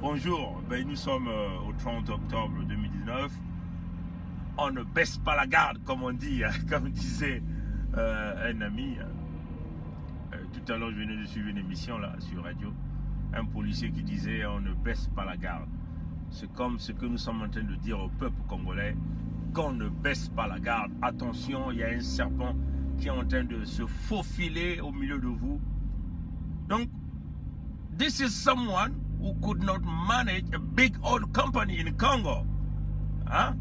Bonjour, nous sommes au 30 octobre 2019. On ne baisse pas la garde, comme on dit, comme disait un ami. Tout à l'heure, je venais de suivre une émission là sur radio. Un policier qui disait on ne baisse pas la garde. C'est comme ce que nous sommes en train de dire au peuple congolais, qu'on ne baisse pas la garde. Attention, il y a un serpent qui est en train de se faufiler au milieu de vous. Donc, this is someone who could not manage a big oil company in Congo. Huh?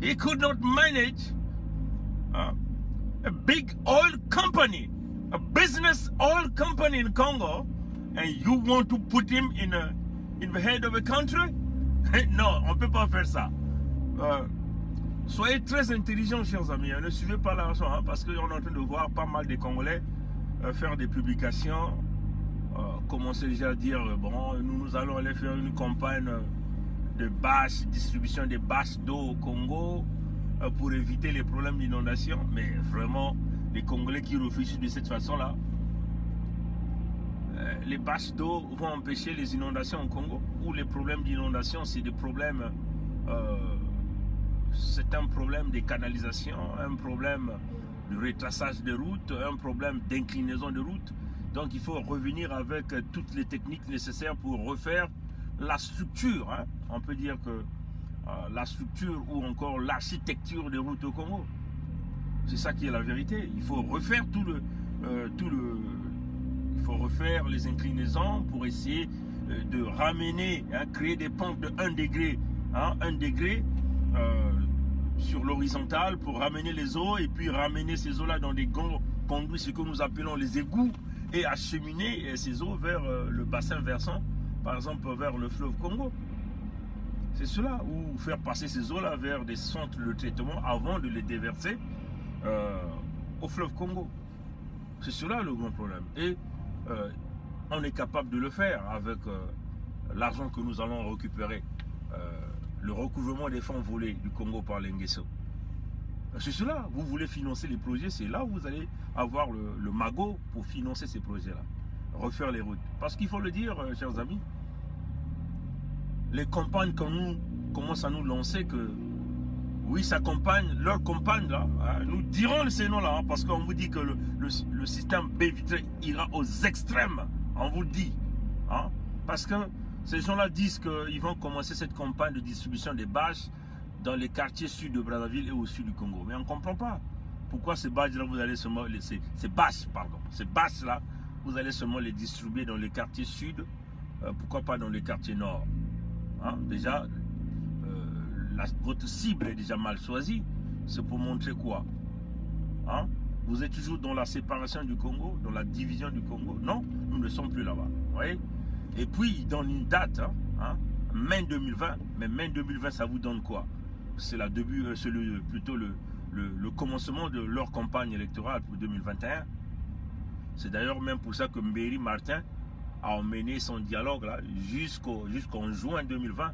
He could not manage a big oil company, a business oil company in Congo, and you want to put him in the head of a country? Non, on ne peut pas faire ça. Soyez très intelligents, chers amis. Ne suivez pas la leçon, parce qu'on est en train de voir pas mal de Congolais faire des publications. Commencer déjà à dire bon, nous allons aller faire une campagne de bâches, distribution des bâches d'eau au Congo pour éviter les problèmes d'inondation. Mais vraiment, les Congolais qui refusent de cette façon-là, les bâches d'eau vont empêcher les inondations au Congo, ou les problèmes d'inondation, c'est des problèmes, c'est un problème de canalisation, un problème de retraçage de routes, un problème d'inclinaison de route. Donc il faut revenir avec toutes les techniques nécessaires pour refaire la structure. Hein. On peut dire que la structure ou encore l'architecture des routes au Congo. C'est ça qui est la vérité. Il faut refaire il faut refaire les inclinaisons pour essayer de ramener, créer des pentes de 1 degré, 1 degré sur l'horizontale pour ramener les eaux et puis ramener ces eaux-là dans des grands conduits, ce que nous appelons les égouts, et acheminer ces eaux vers le bassin versant, par exemple vers le fleuve Congo. C'est cela, ou faire passer ces eaux-là vers des centres de traitement avant de les déverser au fleuve Congo. C'est cela le grand problème. Et on est capable de le faire avec l'argent que nous allons récupérer, le recouvrement des fonds volés du Congo par l'Enguesso. C'est cela, vous voulez financer les projets, c'est là où vous allez avoir le magot pour financer ces projets-là. Refaire les routes. Parce qu'il faut le dire, chers amis, les campagnes quand nous commencent à nous lancer que oui, sa campagne, leur campagne là, nous dirons ces noms-là, parce qu'on vous dit que le système B-Vitré ira aux extrêmes, on vous le dit. Parce que ces gens-là disent qu'ils vont commencer cette campagne de distribution des bâches dans les quartiers sud de Brazzaville et au sud du Congo. Mais on ne comprend pas pourquoi ces bâches-là, vous allez seulement ces bâches-là, vous allez seulement les distribuer dans les quartiers sud, pourquoi pas dans les quartiers nord. Déjà, votre cible est déjà mal choisie. C'est pour montrer quoi? Vous êtes toujours dans la séparation du Congo, dans la division du Congo. Non, nous ne sommes plus là-bas. Vous voyez? Et puis, ils donnent une date, mai 2020. Mais mai 2020, ça vous donne quoi? C'est plutôt le commencement de leur campagne électorale pour 2021. C'est d'ailleurs même pour ça que Mbéry Martin a emmené son dialogue là jusqu'en juin 2020.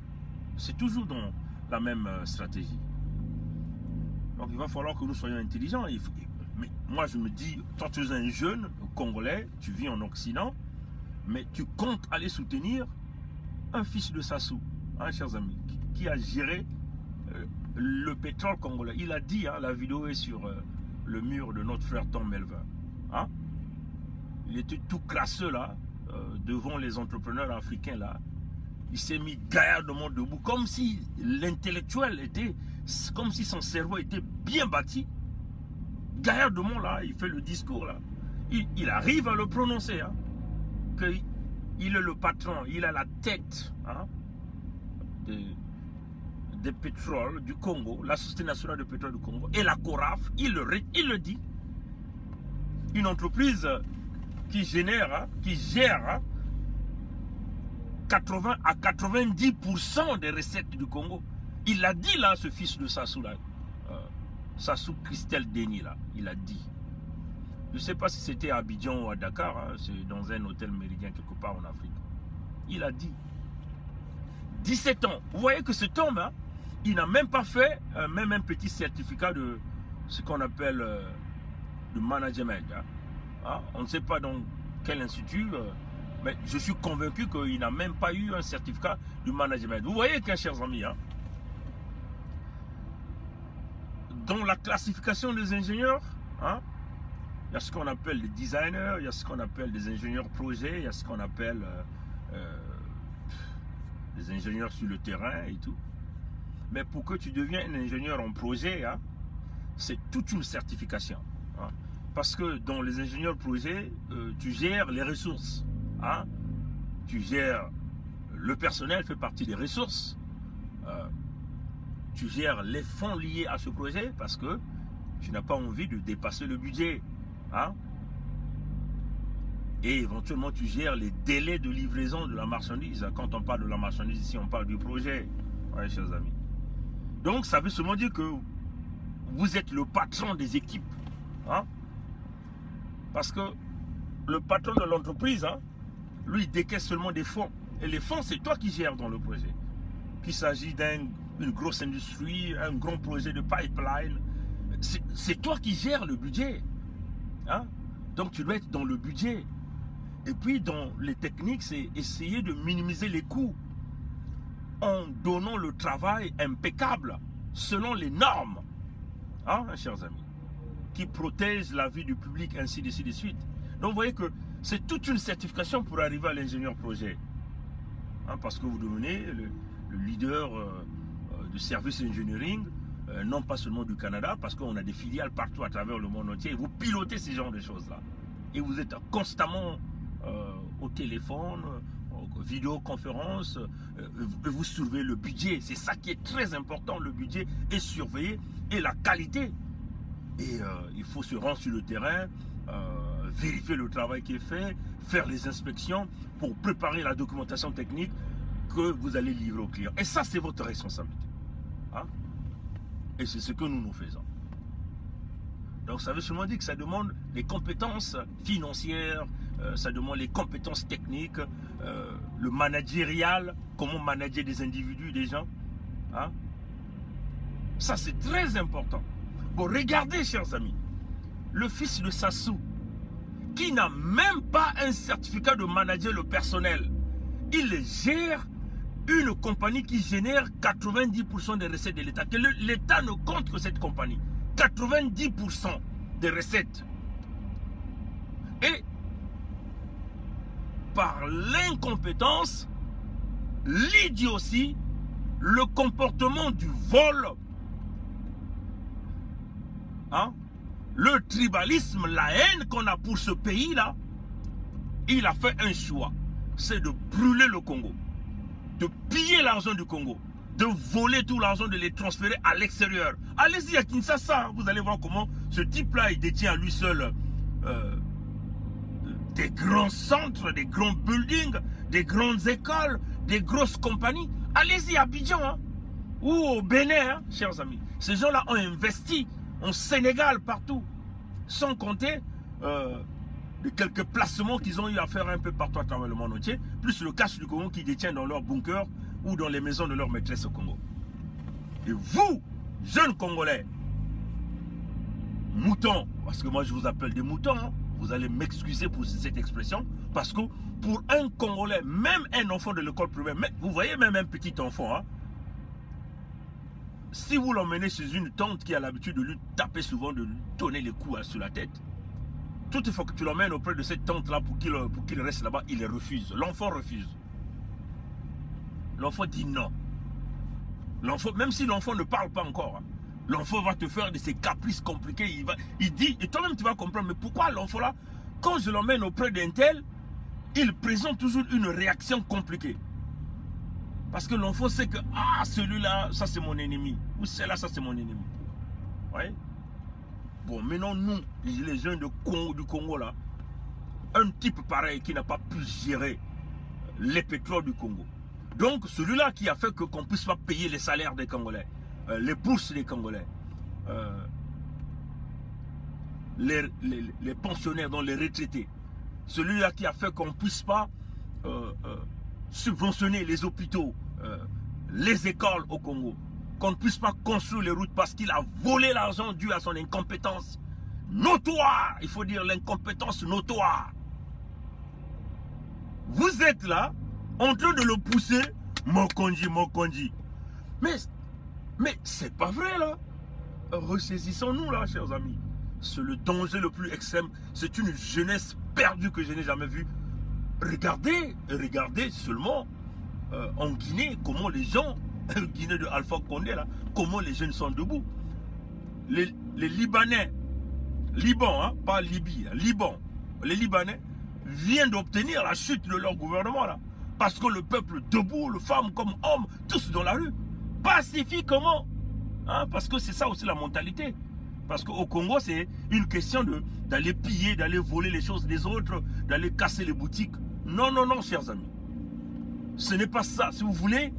C'est toujours dans la même stratégie. Donc il va falloir que nous soyons intelligents. Mais moi je me dis, toi tu es un jeune Congolais, tu vis en Occident, mais tu comptes aller soutenir un fils de Sassou, chers amis, qui a géré le pétrole congolais. Il a dit, la vidéo est sur le mur de notre frère Tom Melvin. Il était tout crasseux là, devant les entrepreneurs africains là. Il s'est mis gaillardement debout, comme si l'intellectuel était, comme si son cerveau était bien bâti. Gaillardement là, il fait le discours là. Il arrive à le prononcer, qu'il est le patron, il a la tête des pétroles du Congo, la Société nationale de pétrole du Congo, et la CORAF, il le dit. Une entreprise qui gère 80 à 90% des recettes du Congo. Il l'a dit là, ce fils de Sassou là, Sassou Christelle Denis là, il a dit. Je ne sais pas si c'était à Abidjan ou à Dakar, c'est dans un hôtel méridien quelque part en Afrique. Il a dit. 17 ans. Vous voyez que cet homme, il n'a même pas fait même un petit certificat de ce qu'on appelle de management. On ne sait pas dans quel institut, Mais je suis convaincu qu'il n'a même pas eu un certificat du management. Vous voyez qu'un chers amis, hein, dans la classification des ingénieurs, hein, il y a ce qu'on appelle des designers, il y a ce qu'on appelle des ingénieurs projets, il y a ce qu'on appelle des ingénieurs sur le terrain et tout. Mais pour que tu deviennes un ingénieur en projet, hein, c'est toute une certification. Hein. Parce que dans les ingénieurs projets, tu gères les ressources. Hein. Tu gères le personnel, fait partie des ressources. Tu gères les fonds liés à ce projet parce que tu n'as pas envie de dépasser le budget. Hein? Et éventuellement, tu gères les délais de livraison de la marchandise. Quand on parle de la marchandise, ici, on parle du projet. Ouais, chers amis. Donc, ça veut seulement dire que vous êtes le patron des équipes. Hein? Parce que le patron de l'entreprise, hein, lui, il décaisse seulement des fonds. Et les fonds, c'est toi qui gères dans le projet. Qu'il s'agit d'une grosse industrie, un grand projet de pipeline, c'est toi qui gères le budget. Hein? Donc tu dois être dans le budget. Et puis dans les techniques, c'est essayer de minimiser les coûts en donnant le travail impeccable selon les normes, hein, chers amis, qui protègent la vie du public, ainsi de suite. Donc vous voyez que c'est toute une certification pour arriver à l'ingénieur projet. Hein, parce que vous devenez le leader du service engineering, non pas seulement du Canada, parce qu'on a des filiales partout à travers le monde entier, et vous pilotez ces genres de choses-là. Et vous êtes constamment au téléphone, vidéoconférence, vous surveillez le budget. C'est ça qui est très important, le budget est surveillé, et la qualité. Et il faut se rendre sur le terrain, vérifier le travail qui est fait, faire les inspections pour préparer la documentation technique que vous allez livrer au client. Et ça, c'est votre responsabilité. Hein? Et c'est ce que nous faisons. Donc ça veut seulement dire que ça demande les compétences financières, ça demande les compétences techniques, le managérial, comment manager des individus, des gens. Hein? Ça, c'est très important. Bon, regardez, chers amis, le fils de Sassou, qui n'a même pas un certificat de manager le personnel, il gère une compagnie qui génère 90% des recettes de l'État. L'État ne compte que cette compagnie. 90% des recettes. Et par l'incompétence, l'idiotie, le comportement du vol, hein, le tribalisme, la haine qu'on a pour ce pays-là, il a fait un choix. C'est de brûler le Congo, de piller l'argent du Congo, de voler tout l'argent, de les transférer à l'extérieur. Allez-y à Kinshasa, vous allez voir comment ce type-là, il détient à lui seul des grands centres, des grands buildings, des grandes écoles, des grosses compagnies. Allez-y à Abidjan, hein, ou au Bénin, hein, chers amis. Ces gens-là ont investi au Sénégal, partout, sans compter de quelques placements qu'ils ont eu à faire un peu partout à travers le monde entier, plus le cash du Congo qu'ils détiennent dans leur bunker ou dans les maisons de leur maîtresse au Congo. Et vous, jeunes Congolais, moutons, parce que moi je vous appelle des moutons, hein, vous allez m'excuser pour cette expression, parce que pour un Congolais, même un enfant de l'école primaire, vous voyez même un petit enfant, hein, si vous l'emmenez chez une tante qui a l'habitude de lui taper souvent, de lui donner les coups sur la tête, tout il faut que tu l'emmènes auprès de cette tante-là pour qu'il reste là-bas, il refuse. L'enfant refuse. L'enfant dit non. Même si l'enfant ne parle pas encore, hein, l'enfant va te faire de ses caprices compliqués. Il dit, et toi-même tu vas comprendre, mais pourquoi l'enfant là, quand je l'emmène auprès d'un tel, il présente toujours une réaction compliquée. Parce que l'enfant sait que, ah, celui-là, ça c'est mon ennemi. Ou celle-là, ça c'est mon ennemi. Ouais. Bon, maintenant nous, les jeunes du Congo là, un type pareil qui n'a pas pu gérer les pétroles du Congo. Donc celui-là qui a fait qu'on ne puisse pas payer les salaires des Congolais, les bourses des Congolais, les pensionnaires, dont les retraités. Celui-là qui a fait qu'on ne puisse pas subventionner les hôpitaux, les écoles au Congo. Qu'on ne puisse pas construire les routes parce qu'il a volé l'argent dû à son incompétence notoire. Il faut dire l'incompétence notoire. vous êtes là, en train de le pousser, Mokonji, Mokonji. Mais c'est pas vrai là. Ressaisissons-nous là, chers amis. C'est le danger le plus extrême. C'est une jeunesse perdue que je n'ai jamais vue. Regardez seulement en Guinée comment les gens, Guinée de Alpha Condé là, comment les jeunes sont debout. Les Libanais, Liban, hein, pas Libye, Liban, les Libanais viennent d'obtenir la chute de leur gouvernement là. Parce que le peuple debout, les femmes comme hommes, tous dans la rue, pacifiquement. Hein, parce que c'est ça aussi la mentalité. Parce qu'au Congo, c'est une question d'aller piller, d'aller voler les choses des autres, d'aller casser les boutiques. Non, non, non, chers amis. Ce n'est pas ça. Si vous voulez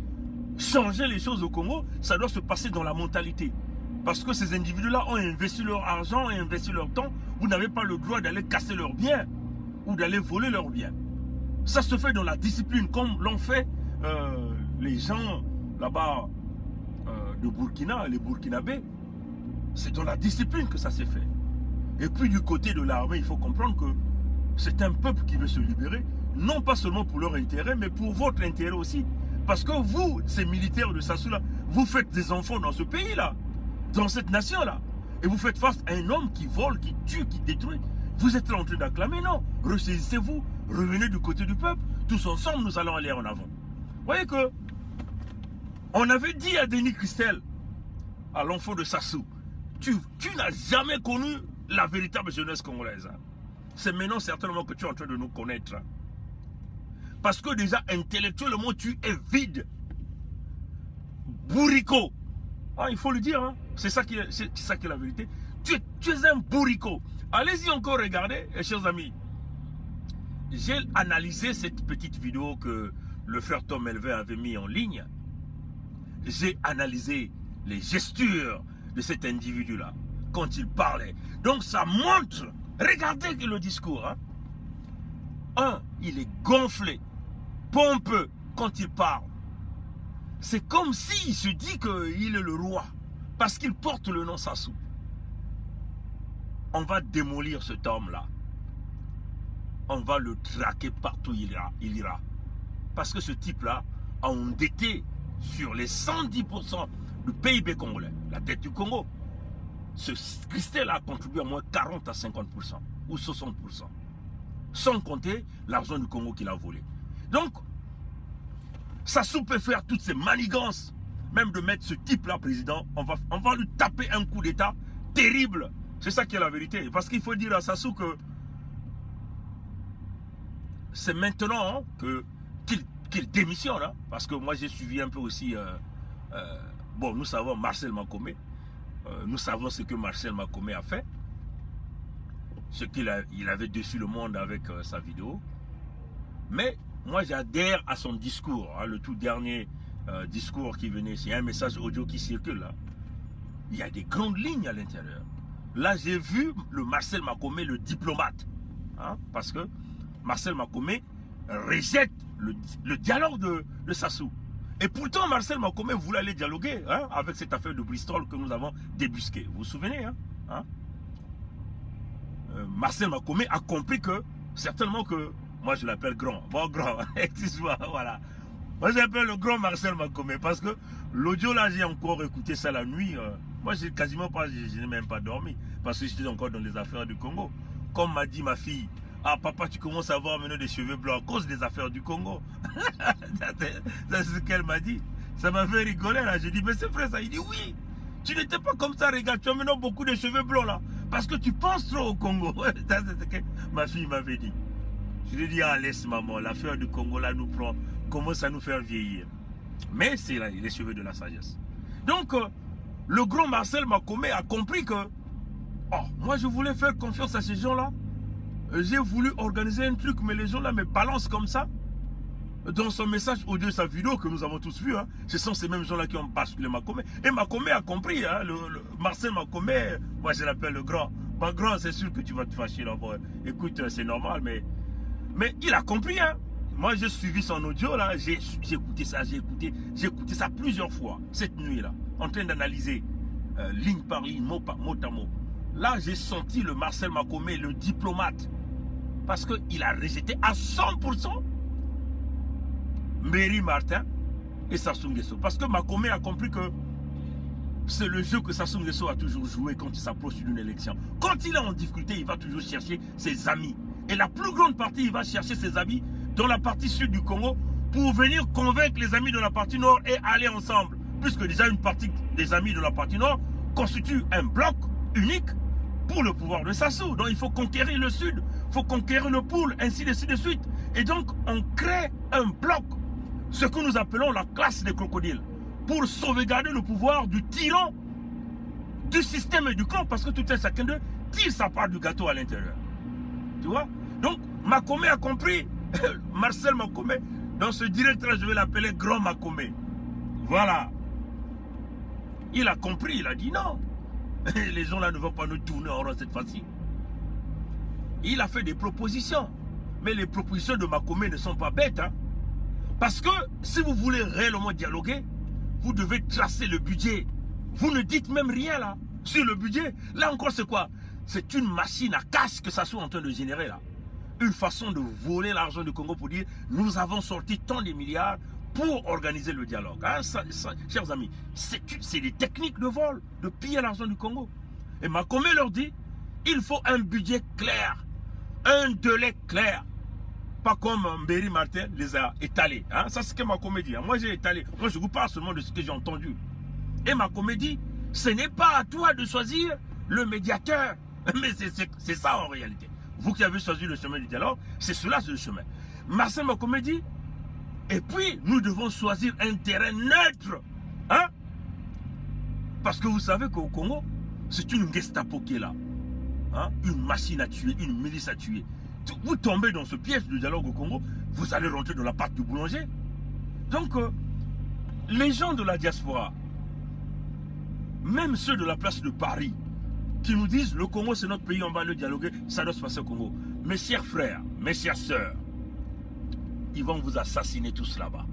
changer les choses au Congo, ça doit se passer dans la mentalité. Parce que ces individus-là ont investi leur argent, ont investi leur temps. Vous n'avez pas le droit d'aller casser leurs biens ou d'aller voler leurs biens. Ça se fait dans la discipline, comme l'ont fait les gens là-bas de Burkina, les Burkinabés. C'est dans la discipline que ça s'est fait. Et puis du côté de l'armée, il faut comprendre que c'est un peuple qui veut se libérer, non pas seulement pour leur intérêt, mais pour votre intérêt aussi. Parce que vous, ces militaires de Sassou-là, vous faites des enfants dans ce pays-là, dans cette nation-là. Et vous faites face à un homme qui vole, qui tue, qui détruit. Vous êtes là en train d'acclamer, non. Ressaisissez-vous, revenez du côté du peuple. Tous ensemble, nous allons aller en avant. Vous voyez que on avait dit à Denis Christel, à l'enfant de Sassou, tu n'as jamais connu la véritable jeunesse congolaise. Hein. C'est maintenant certainement que tu es en train de nous connaître. Hein. Parce que déjà, intellectuellement, tu es vide. Bourrico. Ah, il faut le dire. Hein. C'est ça qui est la vérité. Tu es un bourrico. Allez-y encore regarder, chers amis. J'ai analysé cette petite vidéo que le frère Tom Elvé avait mis en ligne. J'ai analysé les gestures de cet individu-là, quand il parlait. Donc ça montre, regardez le discours. Hein. Il est gonflé, pompeux quand il parle. C'est comme s'il se dit qu'il est le roi, parce qu'il porte le nom Sassou. On va démolir cet homme-là. On va le traquer partout où il ira. Parce que ce type-là a endetté sur les 110% du PIB congolais, la dette du Congo. Ce Christel a contribué à moins 40 à 50% ou 60%. Sans compter l'argent du Congo qu'il a volé. Donc, Sassou peut faire toutes ces manigances, même de mettre ce type-là président. On va lui taper un coup d'État terrible. C'est ça qui est la vérité. Parce qu'il faut dire à Sassou que c'est maintenant qu'il démissionne. Hein, parce que moi, j'ai suivi un peu aussi... bon, nous savons Marcel Makomé. Nous savons ce que Marcel Makomé a fait. Ce qu'il avait déçu le monde avec sa vidéo. Mais moi, j'adhère à son discours. Hein, le tout dernier discours qui venait. C'est un message audio qui circule. Là. Il y a des grandes lignes à l'intérieur. Là, j'ai vu le Marcel Makomé, le diplomate. Hein, parce que Marcel Makomé rejette le dialogue de Sassou. Et pourtant, Marcel Makomé voulait aller dialoguer hein, avec cette affaire de Bristol que nous avons débusquée. Vous vous souvenez hein? Marcel Makomé a compris que, certainement que, moi je l'appelle grand. Bon, grand, voilà. Moi je l'appelle le grand Marcel Makomé parce que l'audio là, j'ai encore écouté ça la nuit. Moi, j'ai quasiment pas, je n'ai même pas dormi parce que j'étais encore dans les affaires du Congo. Comme m'a dit ma fille, ah papa, tu commences à avoir maintenant des cheveux blancs à cause des affaires du Congo. C'est ce qu'elle m'a dit. Ça m'a fait rigoler là. J'ai dit, mais c'est vrai ça. Il dit oui. Tu n'étais pas comme ça, regarde, tu as maintenant beaucoup de cheveux blancs là. Parce que tu penses trop au Congo. C'est ce que ma fille m'avait dit. Je lui ai dit, ah laisse maman, l'affaire du Congo là nous prend, commence à nous faire vieillir. Mais c'est les cheveux de la sagesse. Donc, le grand Marcel Makomé a compris que, oh, moi je voulais faire confiance à ces gens-là. J'ai voulu organiser un truc, mais les gens là me balancent comme ça. Dans son message audio, sa vidéo que nous avons tous vu, hein, ce sont ces mêmes gens-là qui ont basculé Makomé. Et Makomé a compris, hein, Marcel Makomé, moi je l'appelle le grand. Bah, grand, c'est sûr que tu vas te fâcher là. Bon, écoute, c'est normal, mais il a compris. Hein. Moi j'ai suivi son audio là, j'ai écouté ça plusieurs fois cette nuit-là, en train d'analyser ligne par ligne, mot à mot. Là, j'ai senti le Marcel Makomé, le diplomate, parce qu'il a rejeté à 100% Mbéry Martin et Sassou Nguesso. Parce que Makome a compris que c'est le jeu que Sassou Nguesso a toujours joué quand il s'approche d'une élection. Quand il est en difficulté, il va toujours chercher ses amis. Et la plus grande partie, il va chercher ses amis dans la partie sud du Congo pour venir convaincre les amis de la partie nord et aller ensemble. Puisque déjà une partie des amis de la partie nord constitue un bloc unique pour le pouvoir de Sassou. Donc il faut conquérir le sud, il faut conquérir le pôle, ainsi de suite. Et donc on crée un bloc, ce que nous appelons la classe des crocodiles, pour sauvegarder le pouvoir du tyran, du système et du clan, parce que tout un chacun d'eux tire sa part du gâteau à l'intérieur. Tu vois? Donc Makome a compris, Marcel Makome, dans ce direct-là, je vais l'appeler Grand Makome. Voilà. Il a compris, il a dit non. Les gens là ne vont pas nous tourner en rond cette fois-ci. Il a fait des propositions. Mais les propositions de Makome ne sont pas bêtes. Hein? Parce que si vous voulez réellement dialoguer, vous devez tracer le budget. Vous ne dites même rien là sur le budget. Là encore c'est quoi? C'est une machine à cash que ça soit en train de générer là. Une façon de voler l'argent du Congo pour dire nous avons sorti tant de milliards pour organiser le dialogue. Hein, chers amis, c'est des techniques de vol, de piller l'argent du Congo. Et Makome leur dit, il faut un budget clair, un délai clair. Pas comme Mbéry Martin les a étalés. Hein. Ça c'est ce que Makome dit. Hein. Moi j'ai étalé, moi je vous parle seulement de ce que j'ai entendu. Et Makome dit, ce n'est pas à toi de choisir le médiateur. Mais c'est ça en réalité. Vous qui avez choisi le chemin du dialogue, c'est cela c'est le chemin. Marcel Makome dit, et puis nous devons choisir un terrain neutre. Hein? Parce que vous savez qu'au Congo, c'est une Gestapo qui est là. Hein? Une machine à tuer, une milice à tuer. Vous tombez dans ce piège du dialogue au Congo, vous allez rentrer dans la pâte du boulanger. Donc, les gens de la diaspora, même ceux de la place de Paris, qui nous disent le Congo c'est notre pays, on va le dialoguer, ça doit se passer au Congo. Mes chers frères, mes chères sœurs, ils vont vous assassiner tous là-bas.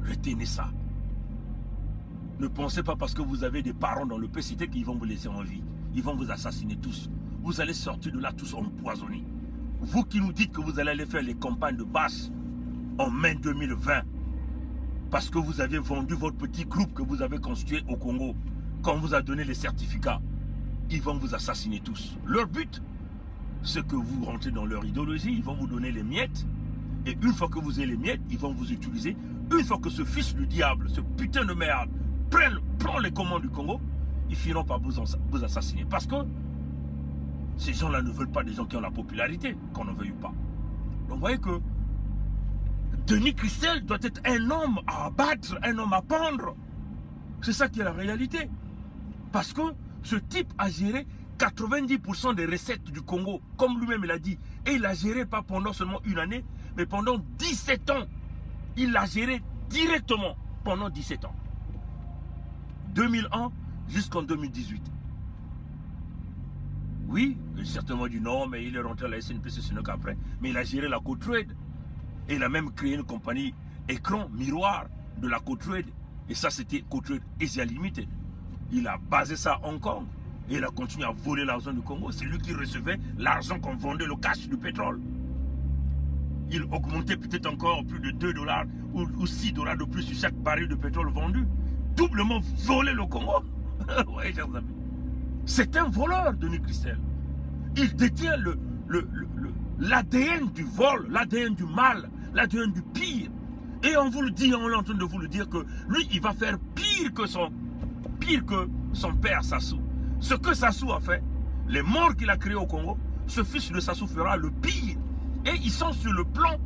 Retenez ça. Ne pensez pas parce que vous avez des parents dans le PCT qu'ils vont vous laisser en vie. Ils vont vous assassiner tous. Vous allez sortir de là tous empoisonnés. Vous qui nous dites que vous allez aller faire les campagnes de base en mai 2020 parce que vous avez vendu votre petit groupe que vous avez constitué au Congo quand on vous a donné les certificats. Ils vont vous assassiner tous. Leur but, c'est que vous rentrez dans leur idéologie, ils vont vous donner les miettes. Et une fois que vous avez les miettes, ils vont vous utiliser. Une fois que ce fils du diable, ce putain de merde, prend les commandes du Congo, ils finiront par vous assassiner. Parce que ces gens-là ne veulent pas des gens qui ont la popularité, qu'on ne veuille pas. Donc vous voyez que Denis Christel doit être un homme à abattre, un homme à pendre. C'est ça qui est la réalité. Parce que ce type a géré 90% des recettes du Congo, comme lui-même l'a dit. Et il l'a géré pas pendant seulement une année, mais pendant 17 ans. Il l'a géré directement pendant 17 ans. 2001 jusqu'en 2018. Oui, il a certainement dit non, mais il est rentré à la SNPC après. Mais il a géré la Co-Trade. Et il a même créé une compagnie écran, miroir de la Co-Trade. Et ça, c'était Co-Trade Asia Limited. Il a basé ça à Hong Kong. Et il a continué à voler l'argent du Congo. C'est lui qui recevait l'argent qu'on vendait, le cash du pétrole. Il augmentait peut-être encore plus de 2 $ ou 6 $ de plus sur chaque baril de pétrole vendu. Doublement volé le Congo. Oui, chers amis. C'est un voleur, Denis Christel. Il détient l'ADN du vol, l'ADN du mal, l'ADN du pire. Et on vous le dit, on est en train de vous le dire que lui, il va faire pire que son père Sassou. Ce que Sassou a fait, les morts qu'il a créés au Congo, ce fils de Sassou fera le pire. Et ils sont sur le plan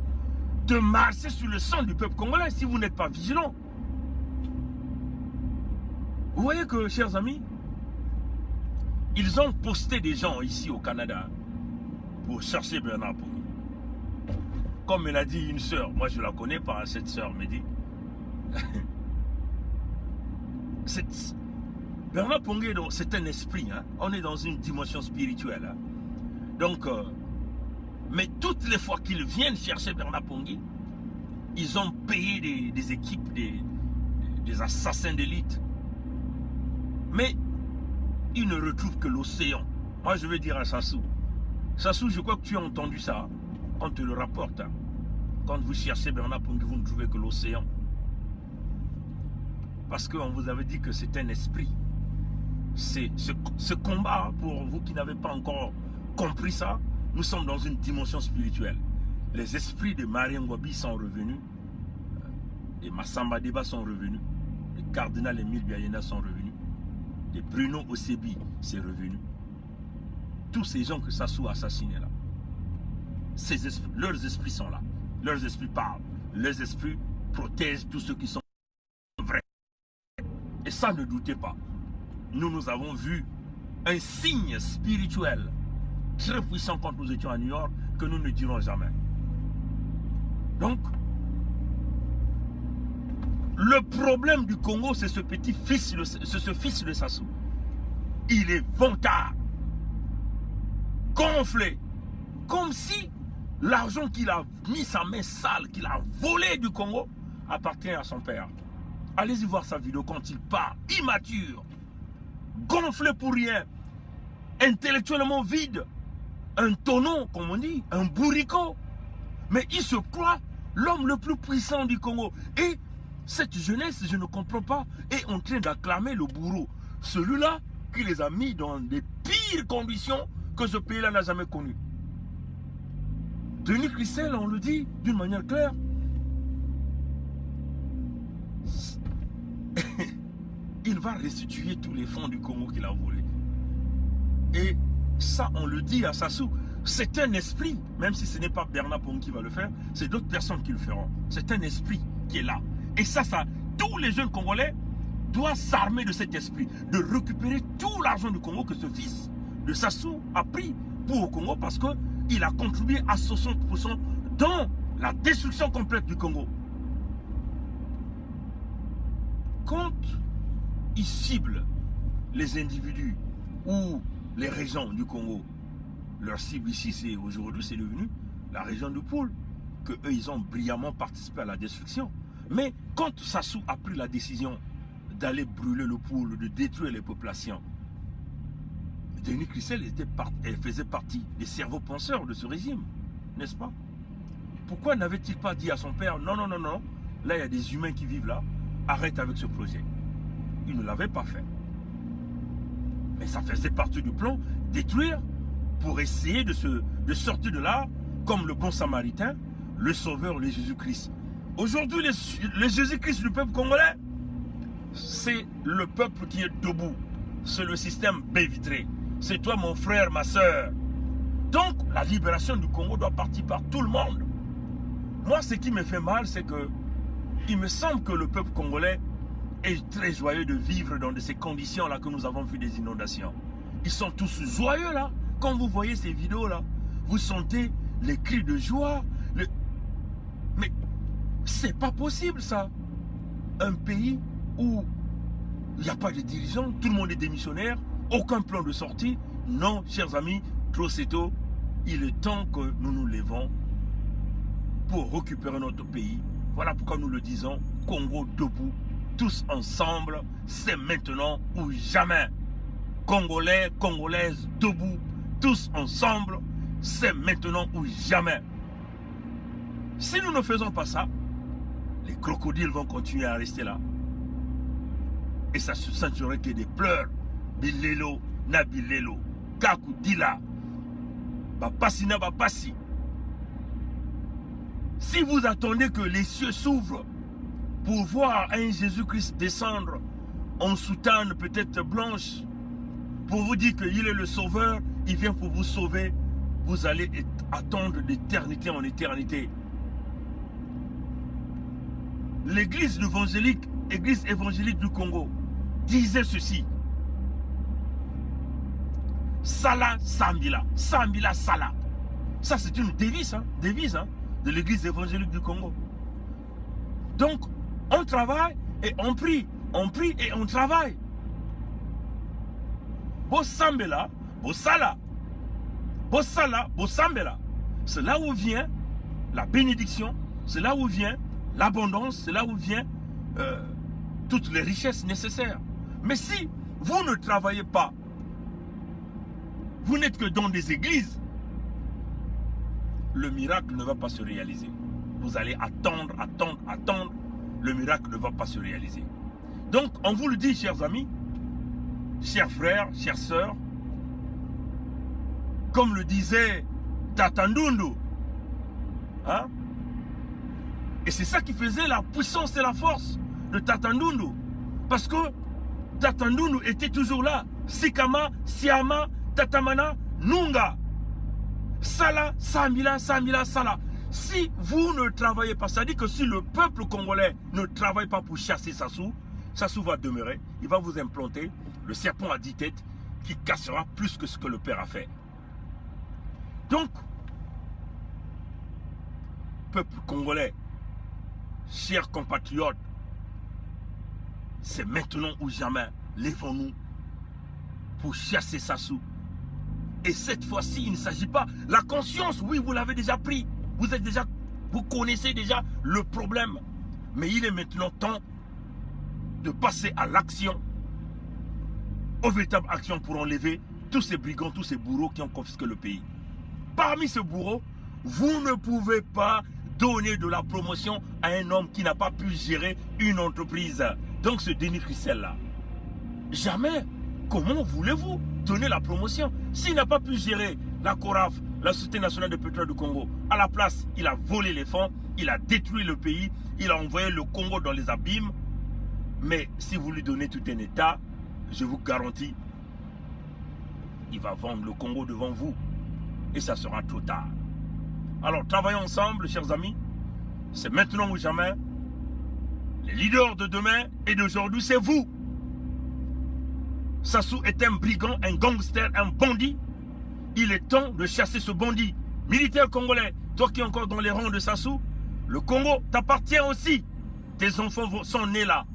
de marcher sur le sang du peuple congolais si vous n'êtes pas vigilants. Vous voyez que, chers amis, ils ont posté des gens ici au Canada pour chercher Bernard Pongé. Comme elle a dit une sœur, moi je la connais pas, cette sœur me dit. Bernard Pongé, c'est un esprit, hein? On est dans une dimension spirituelle. Hein? Donc, mais toutes les fois qu'ils viennent chercher Bernard Pongé, ils ont payé des équipes, des assassins d'élite. Mais ils ne retrouvent que l'océan. Moi, je vais dire à Sassou. Sassou, je crois que tu as entendu ça. Hein? On te le rapporte. Hein? Quand vous cherchez Bernard Pongi, vous ne trouvez que l'océan. Parce qu'on vous avait dit que c'est un esprit. Ce combat, pour vous qui n'avez pas encore compris ça, nous sommes dans une dimension spirituelle. Les esprits de Marie Ngouabi sont revenus, les Massamba Deba sont revenus, les cardinal Émile Biayena sont revenus, les Bruno Osebi c'est revenu. Tous ces gens que Sassou a assassinés là, leurs esprits sont là, leurs esprits parlent, leurs esprits protègent tous ceux qui sont vrais. Et ça, ne doutez pas, nous avons vu un signe spirituel très puissant quand nous étions à New York que nous ne dirons jamais. Donc, le problème du Congo, c'est ce petit fils, ce fils de Sassou. Il est vantard, gonflé, comme si l'argent qu'il a mis sa main sale, qu'il a volé du Congo, appartient à son père. Allez-y voir sa vidéo quand il part, immature, gonflé pour rien, intellectuellement vide, un tonneau, comme on dit, un bourricot. Mais il se croit l'homme le plus puissant du Congo. Et cette jeunesse, je ne comprends pas, est en train d'acclamer le bourreau. Celui-là qui les a mis dans des pires conditions que ce pays-là n'a jamais connues. Denis Christel, on le dit d'une manière claire, il va restituer tous les fonds du Congo qu'il a volés. Et ça, on le dit à Sassou, c'est un esprit, même si ce n'est pas Bernard Pongi qui va le faire, c'est d'autres personnes qui le feront. C'est un esprit qui est là. Et ça, tous les jeunes Congolais doivent s'armer de cet esprit, de récupérer tout l'argent du Congo que ce fils de Sassou a pris pour le Congo parce qu'il a contribué à 60% dans la destruction complète du Congo. Quand il cible les individus ou les régions du Congo, leur cible ici, c'est aujourd'hui, c'est devenu la région du Pôle, que eux, ils ont brillamment participé à la destruction. Mais quand Sassou a pris la décision d'aller brûler le Pôle, de détruire les populations, Denis Christel faisait partie des cerveaux penseurs de ce régime, n'est-ce pas? Pourquoi n'avait-il pas dit à son père, non, non, non, non, là il y a des humains qui vivent là, arrête avec ce projet? Il ne l'avait pas fait. Mais ça faisait partie du plan, détruire, pour essayer de sortir de là, comme le bon samaritain, le sauveur, le Jésus-Christ. Aujourd'hui, le Jésus-Christ du peuple congolais, c'est le peuple qui est debout. C'est le système baie vitrée. C'est toi, mon frère, ma soeur. Donc, la libération du Congo doit partir par tout le monde. Moi, ce qui me fait mal, c'est que il me semble que le peuple congolais est très joyeux de vivre dans ces conditions-là que nous avons vu des inondations. Ils sont tous joyeux, là. Quand vous voyez ces vidéos-là, vous sentez les cris de joie. Mais c'est pas possible, ça. Un pays où il n'y a pas de dirigeants, tout le monde est démissionnaire, aucun plan de sortie. Non, chers amis, trop c'est tôt. Il est temps que nous nous levons pour récupérer notre pays. Voilà pourquoi nous le disons, Congo debout, tous ensemble, c'est maintenant ou jamais. Congolais, Congolaises, debout, tous ensemble, c'est maintenant ou jamais. Si nous ne faisons pas ça, les crocodiles vont continuer à rester là. Et ça se sentirait que des pleurs. Bilelo, Nabilelo, Kaku, Dila, Bapassi, Nabapassi. Si vous attendez que les cieux s'ouvrent pour voir un Jésus-Christ descendre en soutane peut-être blanche, pour vous dire qu'il est le sauveur, il vient pour vous sauver, vous allez attendre d'éternité en éternité. L'église évangélique du Congo disait ceci. Sala Sambila, Sambila Sala. Ça c'est une devise de l'église évangélique du Congo. Donc on travaille et on prie et on travaille. Bo Sambela, Bo Sala, Bo Sala, Bo Sambela. C'est là où vient la bénédiction, c'est là où vient l'abondance, c'est là où vient toutes les richesses nécessaires. Mais si vous ne travaillez pas, vous n'êtes que dans des églises, le miracle ne va pas se réaliser. vous allez attendre, attendre, attendre. Le miracle ne va pas se réaliser. Donc, on vous le dit, chers amis, chers frères, chères sœurs, comme le disait Tata Ndundu, hein? Et c'est ça qui faisait la puissance et la force de Tata Ndundu. Parce que Tata Ndundu était toujours là. Sikama, Siama, Tatamana, Nunga. Sala, Samila, Samila, Sala. Si vous ne travaillez pas, ça dit que si le peuple congolais ne travaille pas pour chasser Sassou, Sassou va demeurer, il va vous implanter le serpent à 10 têtes qui cassera plus que ce que le père a fait. Donc, peuple congolais, chers compatriotes, c'est maintenant ou jamais, lèvons-nous pour chasser Sassou. Et cette fois-ci, il ne s'agit pas, la conscience, oui, vous l'avez déjà pris, vous connaissez déjà le problème, mais il est maintenant temps de passer à l'action, aux véritables actions pour enlever tous ces brigands, tous ces bourreaux qui ont confisqué le pays. Parmi ces bourreaux, vous ne pouvez pas donner de la promotion à un homme qui n'a pas pu gérer une entreprise. Donc ce Denis Christel-là, jamais. Comment voulez-vous donner la promotion s'il n'a pas pu gérer la CORAF, la Société nationale de pétrole du Congo? À la place, il a volé les fonds, il a détruit le pays, il a envoyé le Congo dans les abîmes. Mais si vous lui donnez tout un état, je vous garantis, il va vendre le Congo devant vous. Et ça sera trop tard. Alors travaillons ensemble, chers amis. C'est maintenant ou jamais. Les leaders de demain et d'aujourd'hui, c'est vous. Sassou est un brigand, un gangster, un bandit. Il est temps de chasser ce bandit. Militaire congolais, toi qui es encore dans les rangs de Sassou, le Congo t'appartient aussi. Tes enfants sont nés là.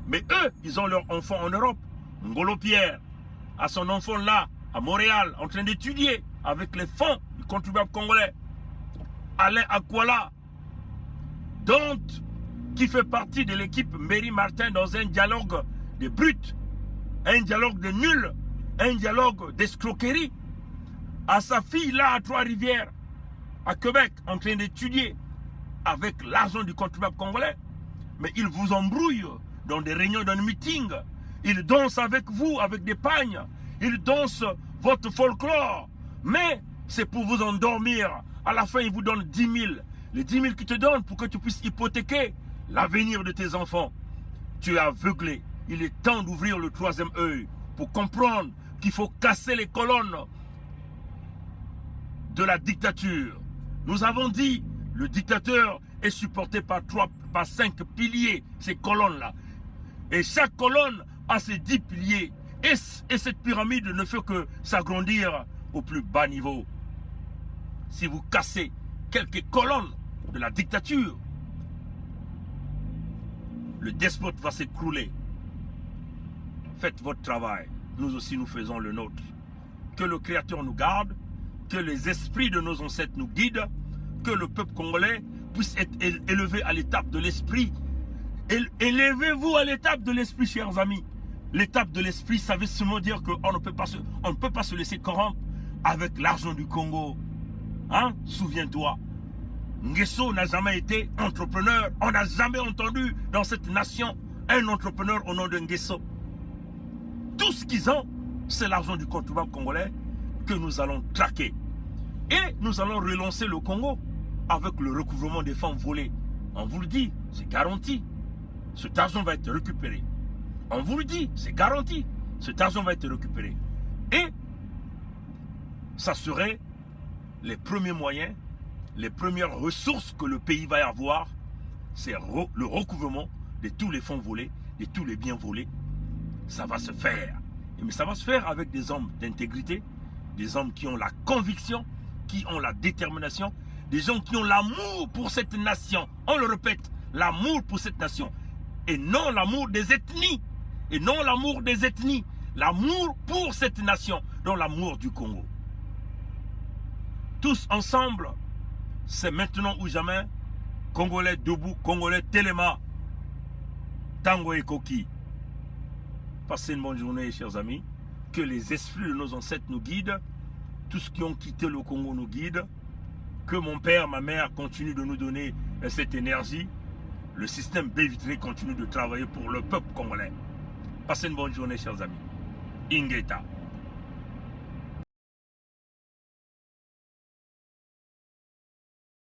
Mais eux, ils ont leurs enfants en Europe. Ngolo Pierre a son enfant là, à Montréal, en train d'étudier avec les fonds du contribuable congolais. Alain Akwala, dont qui fait partie de l'équipe Mary Martin dans un dialogue de brutes, un dialogue de nul, un dialogue d'escroquerie. À sa fille là à Trois-Rivières, à Québec, en train d'étudier avec l'argent du contribuable congolais. Mais il vous embrouille dans des réunions, dans des meetings. Il danse avec vous, avec des pagnes. Il danse votre folklore. Mais c'est pour vous endormir. À la fin, il vous donne 10 000. Les 10 000 qu'il te donne pour que tu puisses hypothéquer l'avenir de tes enfants. Tu es aveuglé. Il est temps d'ouvrir le troisième œil pour comprendre qu'il faut casser les colonnes de la dictature. Nous avons dit, le dictateur est supporté par 5 piliers, ces colonnes-là. Et chaque colonne a ses 10 piliers. Et cette pyramide ne fait que s'agrandir au plus bas niveau. Si vous cassez quelques colonnes de la dictature, le despote va s'écrouler. Faites votre travail. Nous aussi, nous faisons le nôtre. Que le Créateur nous garde, que les esprits de nos ancêtres nous guident, que le peuple congolais puisse être élevé à l'étape de l'esprit. Élevez-vous à l'étape de l'esprit, chers amis. L'étape de l'esprit, ça veut seulement dire qu'on ne peut pas se laisser corrompre avec l'argent du Congo. Hein? Souviens-toi, Nguesso n'a jamais été entrepreneur. On n'a jamais entendu dans cette nation un entrepreneur au nom de Nguesso. Tout ce qu'ils ont, c'est l'argent du contribuable congolais que nous allons traquer. Et nous allons relancer le Congo avec le recouvrement des fonds volés. On vous le dit, c'est garanti. Cet argent va être récupéré. On vous le dit, c'est garanti. Cet argent va être récupéré. Et ça serait les premiers moyens, les premières ressources que le pays va avoir. C'est le recouvrement de tous les fonds volés, de tous les biens volés. Ça va se faire. Mais ça va se faire avec des hommes d'intégrité, des hommes qui ont la conviction, qui ont la détermination, des gens qui ont l'amour pour cette nation. On le répète, l'amour pour cette nation. Et non l'amour des ethnies. Et non l'amour des ethnies. L'amour pour cette nation, dont l'amour du Congo. Tous ensemble, c'est maintenant ou jamais. Congolais debout, Congolais Téléma. Tango et Koki. Passez une bonne journée, chers amis. Que les esprits de nos ancêtres nous guident. Tous qui ont quitté le Congo nous guident. que mon père, ma mère continuent de nous donner cette énergie. Le système baie vitrée continue de travailler pour le peuple congolais. Passez une bonne journée, chers amis. Ingeta.